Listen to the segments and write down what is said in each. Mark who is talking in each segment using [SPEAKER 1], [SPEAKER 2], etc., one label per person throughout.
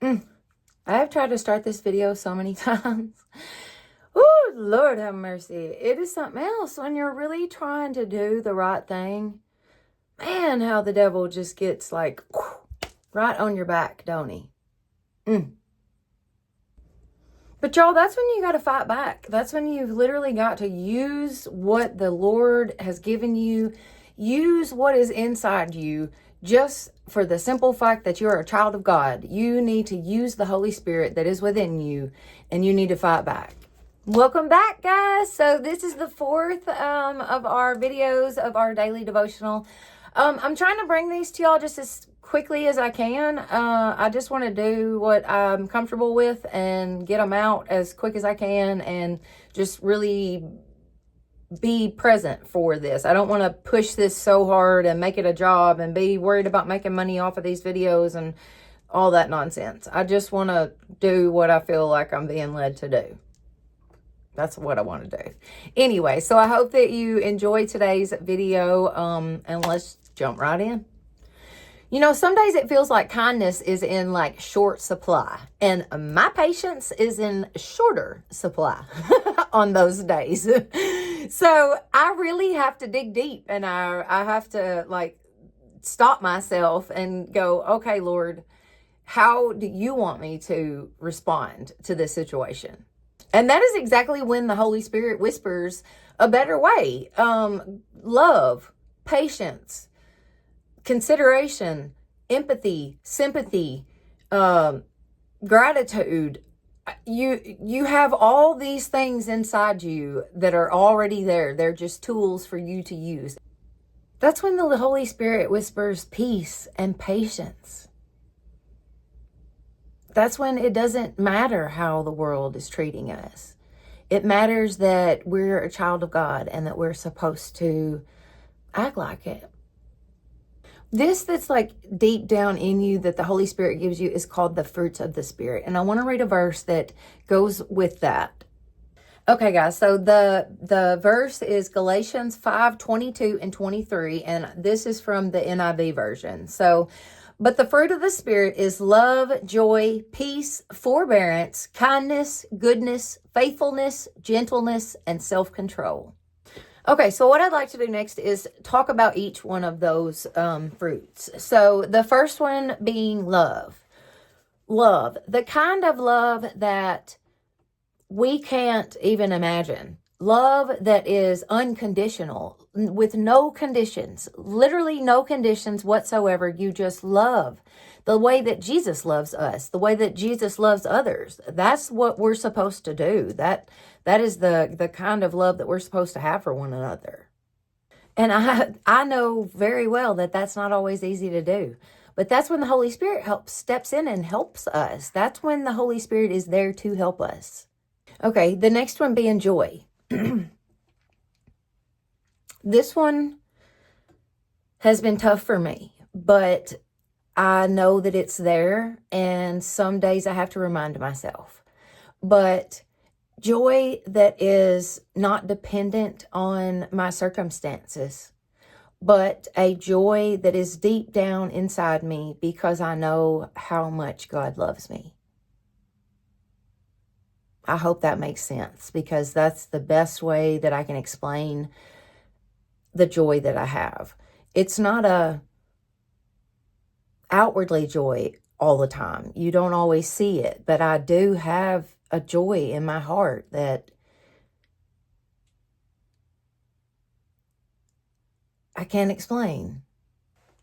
[SPEAKER 1] I have tried to start this video so many times. Oh, Lord have mercy. It is something else when you're really trying to do the right thing. Man, how the devil just gets like right on your back, don't he? But y'all, that's when you got to fight back. That's when you've literally got to use what the Lord has given you. Use what is inside you just for the simple fact that you're a child of God. You need to use the Holy Spirit that is within you, and you need to fight back. Welcome back, guys. So this is the fourth of our videos of our daily devotional. I'm trying to bring these to y'all just as quickly as I can. I just want to do what I'm comfortable with and get them out as quick as I can and just really be present for this. I don't want to push this so hard and make it a job and be worried about making money off of these videos and all that nonsense. I just want to do what I feel like I'm being led to do. That's what I want to do. Anyway, so I hope that you enjoyed today's video, and let's jump right in. You know, some days it feels like kindness is in like short supply, and my patience is in shorter supply on those days. So I really have to dig deep, and I have to like stop myself and go, okay, Lord, how do you want me to respond to this situation? And that is exactly when the Holy Spirit whispers a better way. Love, patience, consideration, empathy, sympathy, gratitude. You have all these things inside you that are already there. They're just tools for you to use. That's when the Holy Spirit whispers peace and patience. That's when it doesn't matter how the world is treating us. It matters that we're a child of God and that we're supposed to act like it. This that's like deep down in you that the Holy Spirit gives you is called the fruits of the Spirit. And I want to read a verse that goes with that. Okay, guys, so the verse is Galatians 5:22 and 23, and this is from the NIV version. So, but the fruit of the Spirit is love, joy, peace, forbearance, kindness, goodness, faithfulness, gentleness, and self-control. Okay, so what I'd like to do next is talk about each one of those fruits. So the first one being love. Love, the kind of love that we can't even imagine. Love that is unconditional, with no conditions, literally no conditions whatsoever. You just love the way that Jesus loves us, the way that Jesus loves others. That's what we're supposed to do. That is the kind of love that we're supposed to have for one another. And I know very well that that's not always easy to do. But that's when the Holy Spirit steps in and helps us. That's when the Holy Spirit is there to help us. Okay, the next one being joy. This one has been tough for me, but I know that it's there, and some days I have to remind myself. But joy that is not dependent on my circumstances, but a joy that is deep down inside me because I know how much God loves me. I hope that makes sense, because that's the best way that I can explain the joy that I have. It's not a outwardly joy all the time. You don't always see it, but I do have a joy in my heart that I can't explain.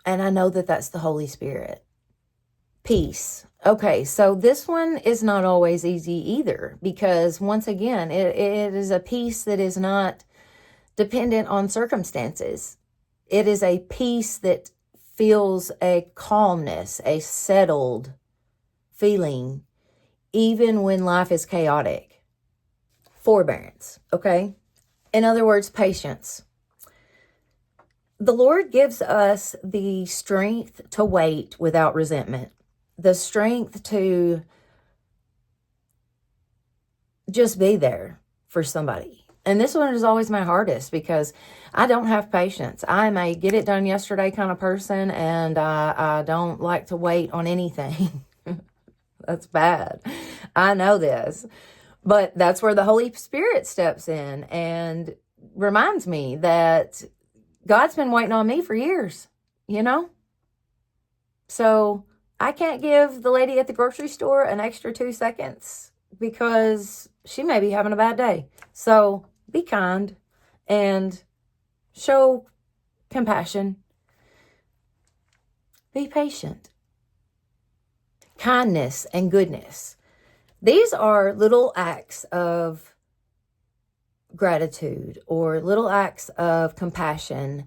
[SPEAKER 1] And I know that that's the Holy Spirit. Peace. Okay, so this one is not always easy either, because once again, it is a peace that is not dependent on circumstances. It is a peace that feels a calmness, a settled feeling, even when life is chaotic. Forbearance, okay? In other words, patience. The Lord gives us the strength to wait without resentment. The strength to just be there for somebody. And this one is always my hardest because I don't have patience. I'm a get it done yesterday kind of person, and I don't like to wait on anything. That's bad. I know this. But that's where the Holy Spirit steps in and reminds me that God's been waiting on me for years, you know? So I can't give the lady at the grocery store an extra 2 seconds because she may be having a bad day. So be kind and show compassion. Be patient. Kindness and goodness. These are little acts of gratitude or little acts of compassion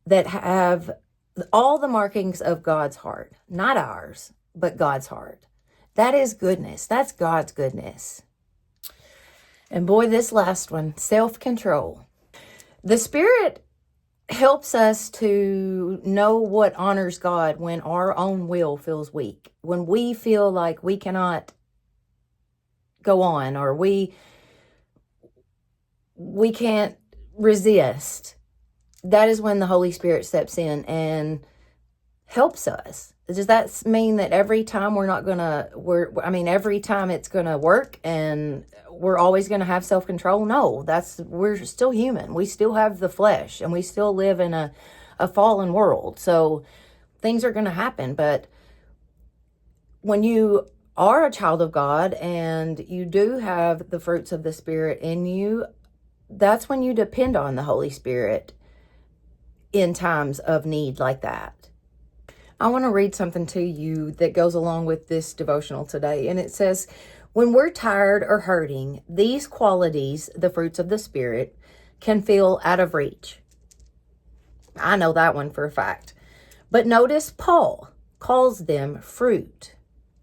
[SPEAKER 1] that have all the markings of God's heart. Not ours, but God's heart. That is goodness. That's God's goodness. And boy, this last one, self-control. The Spirit helps us to know what honors God when our own will feels weak. When we feel like we cannot go on or we can't resist. That is when the Holy Spirit steps in and helps us. Does that mean that every time every time it's going to work and we're always going to have self-control? No, we're still human. We still have the flesh and we still live in a fallen world. So things are going to happen. But when you are a child of God and you do have the fruits of the Spirit in you, that's when you depend on the Holy Spirit in times of need like that. I want to read something to you that goes along with this devotional today. And it says, when we're tired or hurting, these qualities, the fruits of the Spirit, can feel out of reach. I know that one for a fact. But notice Paul calls them fruit.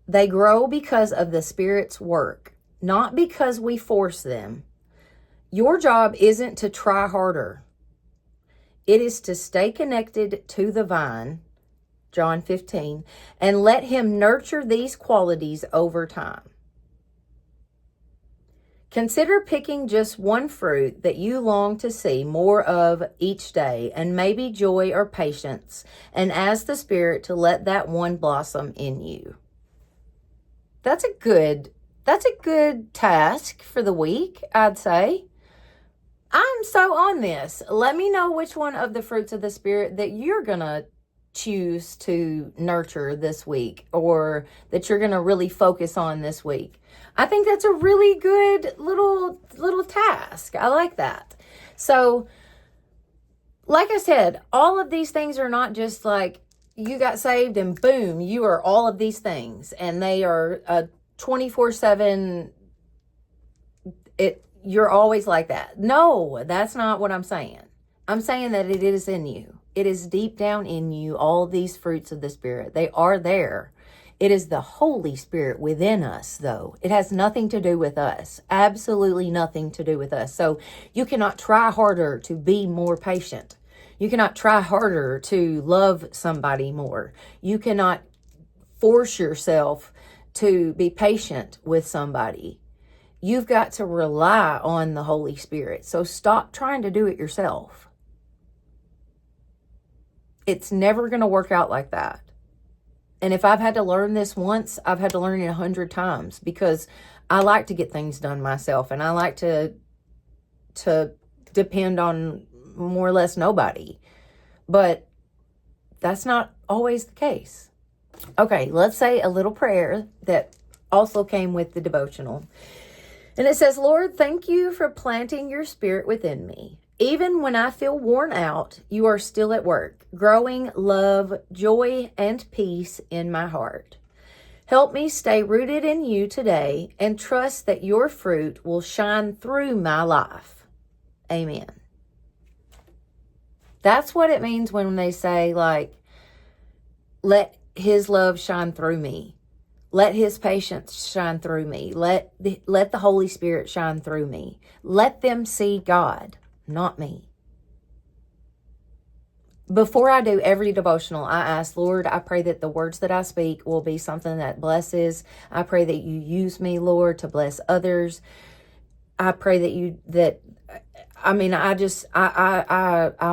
[SPEAKER 1] They grow because of the Spirit's work, not because we force them. Your job isn't to try harder. It is to stay connected to the vine, John 15, and let Him nurture these qualities over time. Consider picking just one fruit that you long to see more of each day, and maybe joy or patience, and ask the Spirit to let that one blossom in you. That's a good task for the week, I'd say. I'm so on this. Let me know which one of the fruits of the Spirit that you're going to choose to nurture this week or that you're going to really focus on this week. I think that's a really good little task. I like that. So, like I said, all of these things are not just like you got saved and boom, you are all of these things and they are 24/7. You're always like that. No, that's not what I'm saying. I'm saying that it is in you. It is deep down in you, all these fruits of the Spirit. They are there. It is the Holy Spirit within us, though. It has nothing to do with us. Absolutely nothing to do with us. So you cannot try harder to be more patient. You cannot try harder to love somebody more. You cannot force yourself to be patient with somebody. You've got to rely on the Holy Spirit. So stop trying to do it yourself. It's never going to work out like that. And if I've had to learn this once, I've had to learn it 100 times because I like to get things done myself and I like to depend on more or less nobody. But that's not always the case. Okay, let's say a little prayer that also came with the devotional. And it says, Lord, thank you for planting your Spirit within me. Even when I feel worn out, you are still at work, growing love, joy, and peace in my heart. Help me stay rooted in you today and trust that your fruit will shine through my life. Amen. That's what it means when they say, like, let His love shine through me. Let His patience shine through me. Let the Holy Spirit shine through me. Let them see God, not me. Before I do every devotional, I ask, Lord, I pray that the words that I speak will be something that blesses. I pray that you use me, Lord, to bless others. I pray I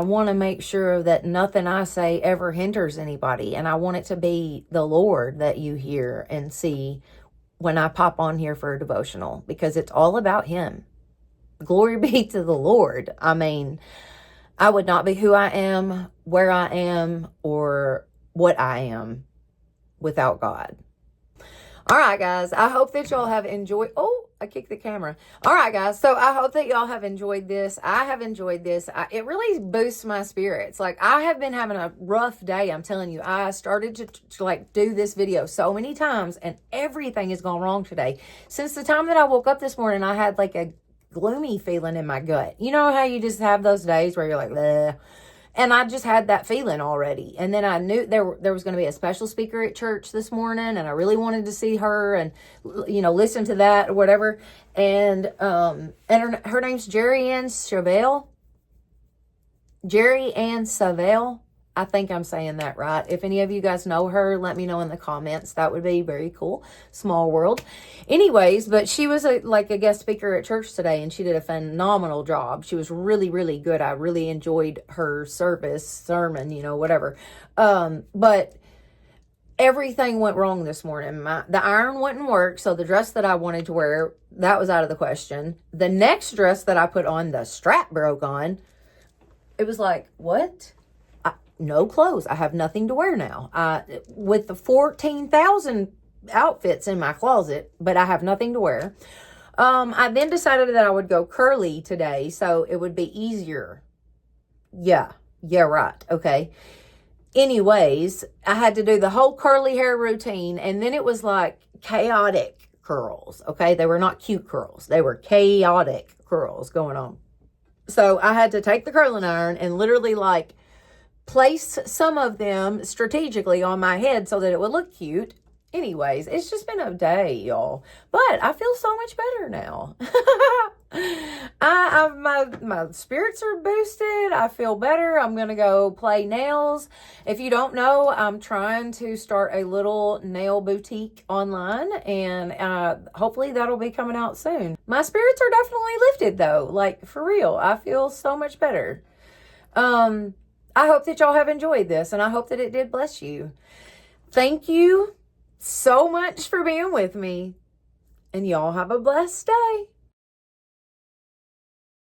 [SPEAKER 1] want to make sure that nothing I say ever hinders anybody. And I want it to be the Lord that you hear and see when I pop on here for a devotional, because it's all about him. Glory be to the Lord. I mean, I would not be who I am, where I am, or what I am without God. All right, guys. I hope that y'all have enjoyed. Oh, I kicked the camera. All right, guys. So I hope that y'all have enjoyed this. I have enjoyed this. It really boosts my spirits. Like, I have been having a rough day. I'm telling you, I started to like do this video so many times and everything has gone wrong today. Since the time that I woke up this morning, I had like a gloomy feeling in my gut. You know how you just have those days where you're like, bleh. And I just had that feeling already. And then I knew there was going to be a special speaker at church this morning, and I really wanted to see her and, you know, listen to that or whatever. And her name's Jerry Ann Savelle. Jerry Ann Savelle. I think I'm saying that right. If any of you guys know her, let me know in the comments. That would be very cool. Small world. Anyways, but she was a guest speaker at church today, and she did a phenomenal job. She was really, really good. I really enjoyed her sermon, you know, whatever. But everything went wrong this morning. The iron wouldn't work, so the dress that I wanted to wear, that was out of the question. The next dress that I put on, the strap broke on. It was like, what? No clothes. I have nothing to wear now. With the 14,000 outfits in my closet, but I have nothing to wear. I then decided that I would go curly today, so it would be easier. Yeah, right. Okay. Anyways, I had to do the whole curly hair routine, and then it was like chaotic curls. Okay. They were not cute curls. They were chaotic curls going on. So I had to take the curling iron and literally like place some of them strategically on my head so that it would look cute. Anyways, it's just been a day, y'all. But I feel so much better now. My spirits are boosted. I feel better. I'm going to go play nails. If you don't know, I'm trying to start a little nail boutique online, and hopefully that'll be coming out soon. My spirits are definitely lifted though. Like, for real. I feel so much better. I hope that y'all have enjoyed this, and I hope that it did bless you. Thank you so much for being with me, and y'all have a blessed day.